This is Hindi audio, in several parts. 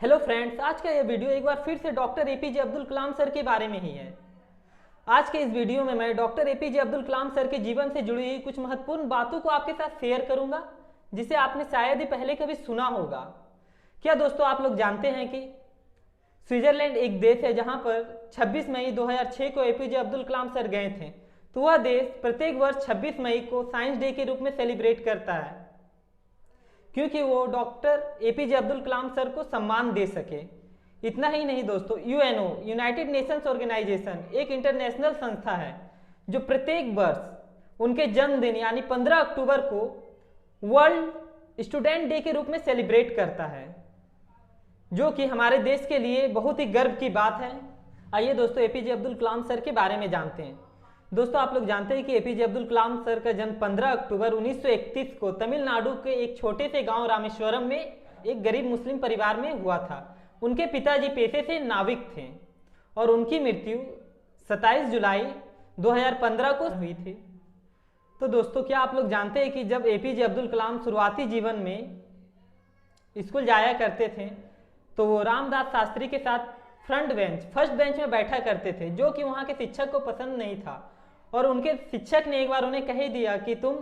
हेलो फ्रेंड्स, आज का यह वीडियो एक बार फिर से doctor APJ Abdul Kalam sir के बारे में ही है। आज के इस वीडियो में मैं doctor APJ Abdul Kalam sir के जीवन से जुड़ी हुई कुछ महत्वपूर्ण बातों को आपके साथ शेयर करूंगा, जिसे आपने शायद ही पहले कभी सुना होगा। क्या दोस्तों, आप लोग जानते हैं कि स्विट्जरलैंड एक देश है जहां पर 26 मई 2006 को एपीजे अब्दुल कलाम सर गए थे। तो वह देश प्रत्येक वर्ष 26 मई को साइंस डे के रूप में सेलिब्रेट करता है, क्योंकि वो doctor APJ Abdul Kalam sir को सम्मान दे सके। इतना ही नहीं दोस्तों, यूएनओ यूनाइटेड नेशंस ऑर्गेनाइजेशन एक इंटरनेशनल संस्था है जो प्रत्येक वर्ष उनके जन्मदिन यानी 15 अक्टूबर को वर्ल्ड स्टूडेंट डे के रूप में सेलिब्रेट करता है, जो कि हमारे देश के लिए बहुत ही गर्व की बात है। आइए दोस्तों, एपीजे अब्दुल कलाम सर के बारे में जानते हैं। दोस्तों, आप लोग जानते हैं कि एपीजे अब्दुल कलाम सर का जन्म 15 अक्टूबर 1931 को तमिलनाडु के एक छोटे से गांव रामेश्वरम में एक गरीब मुस्लिम परिवार में हुआ था। उनके पिताजी पेशे से नाविक थे और उनकी मृत्यु 27 जुलाई 2015 को हुई थी। तो दोस्तों, क्या आप लोग जानते हैं कि जब एपीजे अब्दुल कलाम शुरुआती जीवन में स्कूल जाया करते थे तो वो रामदास शास्त्री के साथ फर्स्ट बेंच में बैठा करते थे, जो कि वहाँ के शिक्षक को पसंद नहीं था। और उनके शिक्षक ने एक बार उन्हें कह दिया कि तुम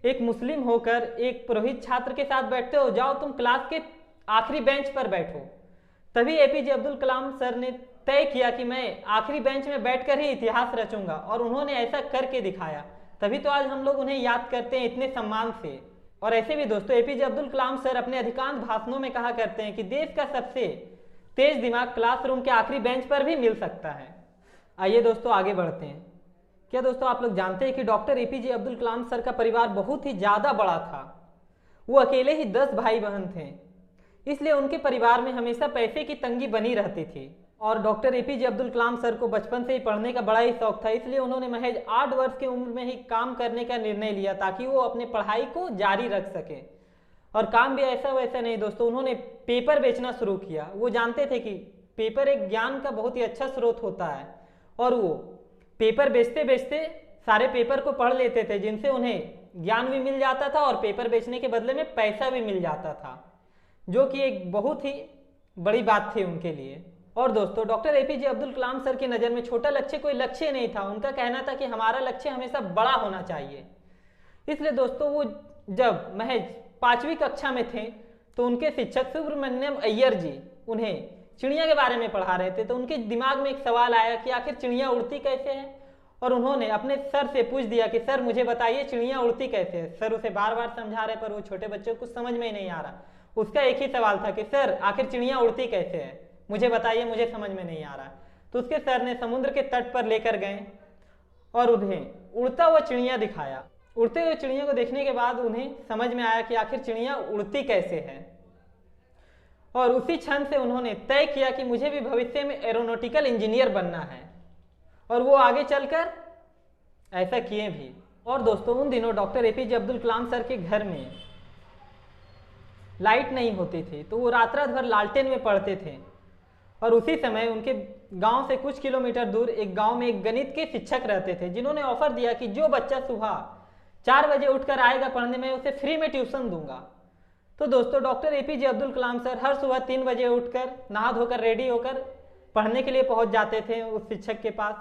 एक मुस्लिम होकर एक पुरोहित छात्र के साथ बैठते हो, जाओ तुम क्लास के आखिरी बेंच पर बैठो। तभी एपीजे अब्दुल कलाम सर ने तय किया कि मैं आखिरी बेंच में बैठकर ही इतिहास रचूंगा, और उन्होंने ऐसा करके दिखाया। तभी तो आज हम लोग उन्हें याद करते हैं इतने सम्मान से। और ऐसे भी दोस्तों, एपीजे अब्दुल कलाम सर अपने अधिकांश भाषणों में कहा करते हैं कि देश का सबसे तेज दिमाग क्लासरूम के आखिरी बेंच पर भी मिल सकता है। आइए दोस्तों, आगे बढ़ते हैं। क्या दोस्तों, आप लोग जानते हैं कि doctor APJ Abdul Kalam sir का परिवार बहुत ही ज़्यादा बड़ा था। वो अकेले ही 10 भाई बहन थे, इसलिए उनके परिवार में हमेशा पैसे की तंगी बनी रहती थी। और doctor APJ Abdul Kalam sir को बचपन से ही पढ़ने का बड़ा ही शौक था, इसलिए उन्होंने महज 8 वर्ष की उम्र में ही काम करने का निर्णय लिया ताकि वो अपने पढ़ाई को जारी रख सके। और काम भी ऐसा वैसा नहीं दोस्तों, उन्होंने पेपर बेचना शुरू किया। वो जानते थे कि पेपर एक ज्ञान का बहुत ही अच्छा स्रोत होता है, और वो पेपर बेचते बेचते सारे पेपर को पढ़ लेते थे, जिनसे उन्हें ज्ञान भी मिल जाता था और पेपर बेचने के बदले में पैसा भी मिल जाता था, जो कि एक बहुत ही बड़ी बात थी उनके लिए। और दोस्तों, doctor APJ Abdul Kalam sir की नज़र में छोटा लक्ष्य कोई लक्ष्य नहीं था। उनका कहना था कि हमारा लक्ष्य हमेशा बड़ा होना चाहिए। इसलिए दोस्तों, वो जब महज 5वीं कक्षा में थे तो उनके शिक्षक सुब्रमण्यम अय्यर जी उन्हें चिड़िया के बारे में पढ़ा रहे थे। तो उनके दिमाग में एक सवाल आया कि आखिर चिड़िया उड़ती कैसे है, और उन्होंने अपने सर से पूछ दिया कि सर मुझे बताइए चिड़िया उड़ती कैसे है। सर उसे बार बार समझा रहे, पर वो छोटे बच्चों को कुछ समझ में ही नहीं आ रहा। उसका एक ही सवाल था कि सर आखिर चिड़िया उड़ती कैसे है, मुझे बताइए, मुझे समझ में नहीं आ रहा। तो उसके सर ने समुद्र के तट पर लेकर गए और उन्हें उड़ता हुआ चिड़िया दिखाया। उड़ते हुए चिड़िया को देखने के बाद उन्हें समझ में आया कि आखिर चिड़िया उड़ती कैसे है, और उसी क्षण से उन्होंने तय किया कि मुझे भी भविष्य में एरोनॉटिकल इंजीनियर बनना है, और वो आगे चलकर ऐसा किए भी। और दोस्तों, उन दिनों doctor APJ Abdul Kalam sir के घर में लाइट नहीं होती थी, तो वो रात रात भर लालटेन में पढ़ते थे। और उसी समय उनके गांव से कुछ किलोमीटर दूर एक गांव में एक गणित के शिक्षक रहते थे, जिन्होंने ऑफर दिया कि जो बच्चा सुबह 4 बजे उठकर आएगा पढ़ने में, उसे फ्री में ट्यूशन दूंगा। तो दोस्तों, doctor APJ Abdul Kalam sir हर सुबह 3 बजे उठकर नहा धोकर रेडी होकर पढ़ने के लिए पहुंच जाते थे उस शिक्षक के पास।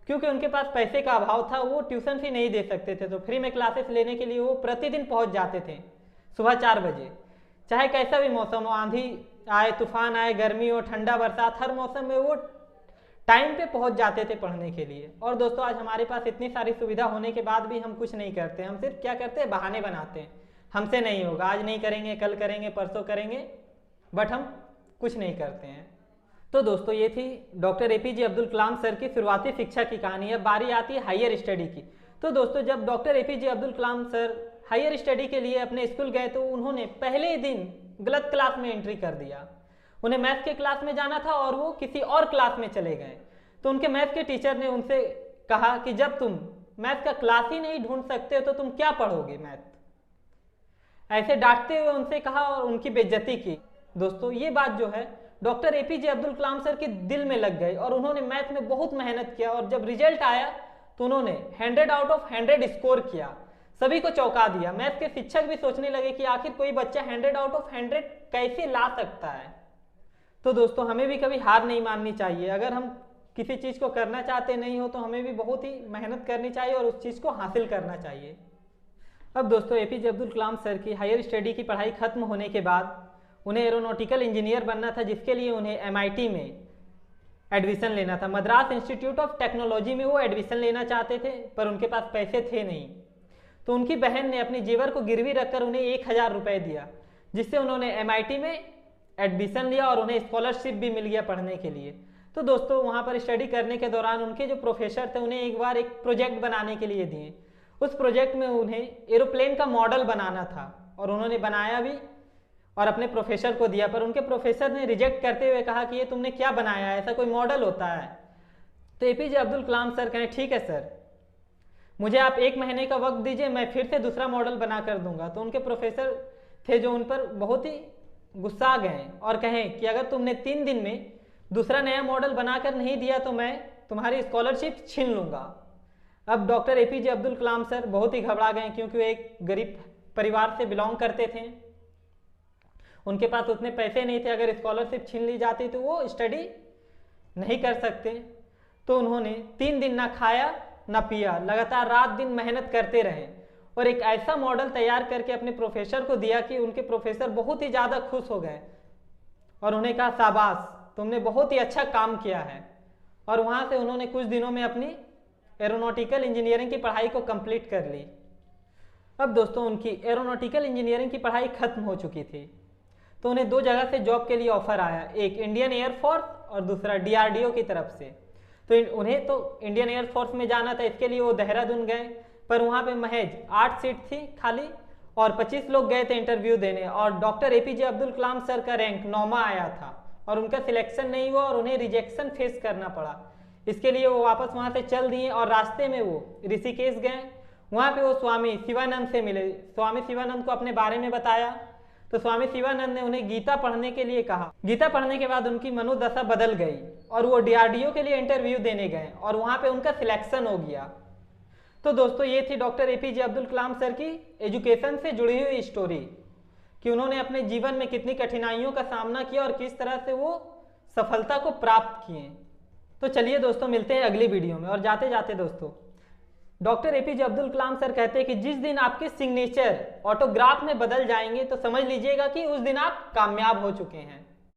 क्योंकि उनके पास पैसे का अभाव था, वो ट्यूशन फी नहीं दे सकते थे, तो फ्री में क्लासेस लेने के लिए वो प्रतिदिन पहुंच जाते थे सुबह 4 बजे। चाहे कैसा भी मौसम हो, आंधी आए, तूफान आए, गर्मी हो, ठंडा, बरसात, हर मौसम में वो टाइम पे पहुंच जाते थे पढ़ने के लिए। और दोस्तों, आज हमारे पास इतनी सारी सुविधा होने के बाद भी हम कुछ नहीं करते। हम सिर्फ क्या करते हैं, बहाने बनाते हैं। हमसे नहीं होगा, आज नहीं करेंगे, कल करेंगे, परसों करेंगे, बट हम कुछ नहीं करते हैं। तो दोस्तों, ये थी doctor APJ Abdul Kalam sir की शुरुआती शिक्षा की कहानी। अब बारी आती है हायर स्टडी की। तो दोस्तों, जब doctor APJ Abdul Kalam sir higher study के लिए अपने स्कूल गए तो उन्होंने पहले ही दिन गलत क्लास में एंट्री कर दिया। उन्हें मैथ के क्लास में जाना था और वो किसी और क्लास में चले गए। तो उनके मैथ के टीचर ने उनसे कहा कि जब तुम मैथ का क्लास ही नहीं ढूंढ सकते तो तुम क्या पढ़ोगे मैथ। ऐसे डांटते हुए उनसे कहा और उनकी बेइज्जती की। दोस्तों, ये बात जो है doctor APJ Abdul Kalam sir के दिल में लग गई, और उन्होंने मैथ में बहुत मेहनत किया। और जब रिजल्ट आया तो उन्होंने 100 आउट ऑफ 100 स्कोर किया, सभी को चौंका दिया। मैथ के शिक्षक भी सोचने लगे कि आखिर कोई बच्चा 100 आउट ऑफ 100 कैसे ला सकता है। तो दोस्तों हमें भी कभी हार नहीं माननी चाहिए। अगर हम किसी चीज़ को करना चाहते नहीं हो तो हमें भी बहुत ही मेहनत करनी चाहिए और उस चीज़ को हासिल करना चाहिए। अब दोस्तों एपीजे अब्दुल कलाम सर की हायर स्टडी की पढ़ाई खत्म होने के बाद उन्हें एरोनॉटिकल इंजीनियर बनना था, जिसके लिए उन्हें एमआईटी में एडमिशन लेना था। मद्रास इंस्टीट्यूट ऑफ टेक्नोलॉजी में वो एडमिशन लेना चाहते थे, पर उनके पास पैसे थे नहीं। तो उनकी बहन ने अपनी जेवर को गिरवी रखकर उन्हें 1000 रुपये दिया, जिससे उन्होंने एमआईटी में एडमिशन लिया और उन्हें स्कॉलरशिप भी मिल गया पढ़ने के लिए। तो दोस्तों वहाँ पर स्टडी करने के दौरान उनके जो प्रोफेसर थे उन्हें एक बार एक प्रोजेक्ट बनाने के लिए दिए। उस प्रोजेक्ट में उन्हें एरोप्लेन का मॉडल बनाना था और उन्होंने बनाया भी और अपने प्रोफेसर को दिया, पर उनके प्रोफेसर ने रिजेक्ट करते हुए कहा कि ये तुमने क्या बनाया है, ऐसा कोई मॉडल होता है। तो एपीजे अब्दुल कलाम सर कहें ठीक है सर, मुझे आप 1 महीने का वक्त दीजिए, मैं फिर से दूसरा मॉडल बना कर दूंगा। तो उनके प्रोफेसर थे जो उन पर बहुत ही गुस्सा गए और कहें कि अगर तुमने 3 दिन में दूसरा नया मॉडल बनाकर नहीं दिया तो मैं तुम्हारी स्कॉलरशिप छीन लूंगा। अब doctor APJ Abdul Kalam sir बहुत ही घबरा गए, क्योंकि वो एक गरीब परिवार से बिलोंग करते थे, उनके पास उतने पैसे नहीं थे। अगर स्कॉलरशिप छीन ली जाती तो वो स्टडी नहीं कर सकते। तो उन्होंने 3 दिन ना खाया ना पिया, लगातार रात दिन मेहनत करते रहे और एक ऐसा मॉडल तैयार करके अपने प्रोफेसर को दिया कि उनके प्रोफेसर बहुत ही ज़्यादा खुश हो गए और उन्हें कहा शाबाश, तुमने बहुत ही अच्छा काम किया है। और वहाँ से उन्होंने कुछ दिनों में अपनी एरोनॉटिकल इंजीनियरिंग की पढ़ाई को कंप्लीट कर ली। अब दोस्तों उनकी एरोनॉटिकल इंजीनियरिंग की पढ़ाई खत्म हो चुकी थी, तो उन्हें 2 जगह से जॉब के लिए ऑफर आया, एक इंडियन एयरफोर्स और दूसरा डीआरडीओ की तरफ से। तो उन्हें तो इंडियन एयरफोर्स में जाना था, इसके लिए वो देहरादून गए, पर वहाँ पे महज 8 सीट थी खाली और 25 लोग गए थे इंटरव्यू देने और doctor APJ Abdul Kalam sir का रैंक 9वां आया था और उनका सिलेक्शन नहीं हुआ और उन्हें रिजेक्शन फेस करना पड़ा। इसके लिए वो वापस वहाँ से चल दिए और रास्ते में वो ऋषिकेश गए। वहाँ पे वो स्वामी शिवानंद से मिले, स्वामी शिवानंद को अपने बारे में बताया, तो स्वामी शिवानंद ने उन्हें गीता पढ़ने के लिए कहा। गीता पढ़ने के बाद उनकी मनोदशा बदल गई और वो डीआरडीओ के लिए इंटरव्यू देने गए और वहाँ पे उनका सिलेक्शन हो गया। तो दोस्तों ये थी doctor APJ Abdul Kalam sir की एजुकेशन से जुड़ी हुई स्टोरी, कि उन्होंने अपने जीवन में कितनी कठिनाइयों का सामना किया और किस तरह से वो सफलता को प्राप्त किए। तो चलिए दोस्तों मिलते हैं अगली वीडियो में। और जाते जाते दोस्तों doctor APJ Abdul Kalam sir कहते हैं कि जिस दिन आपके सिग्नेचर ऑटोग्राफ में बदल जाएंगे तो समझ लीजिएगा कि उस दिन आप कामयाब हो चुके हैं।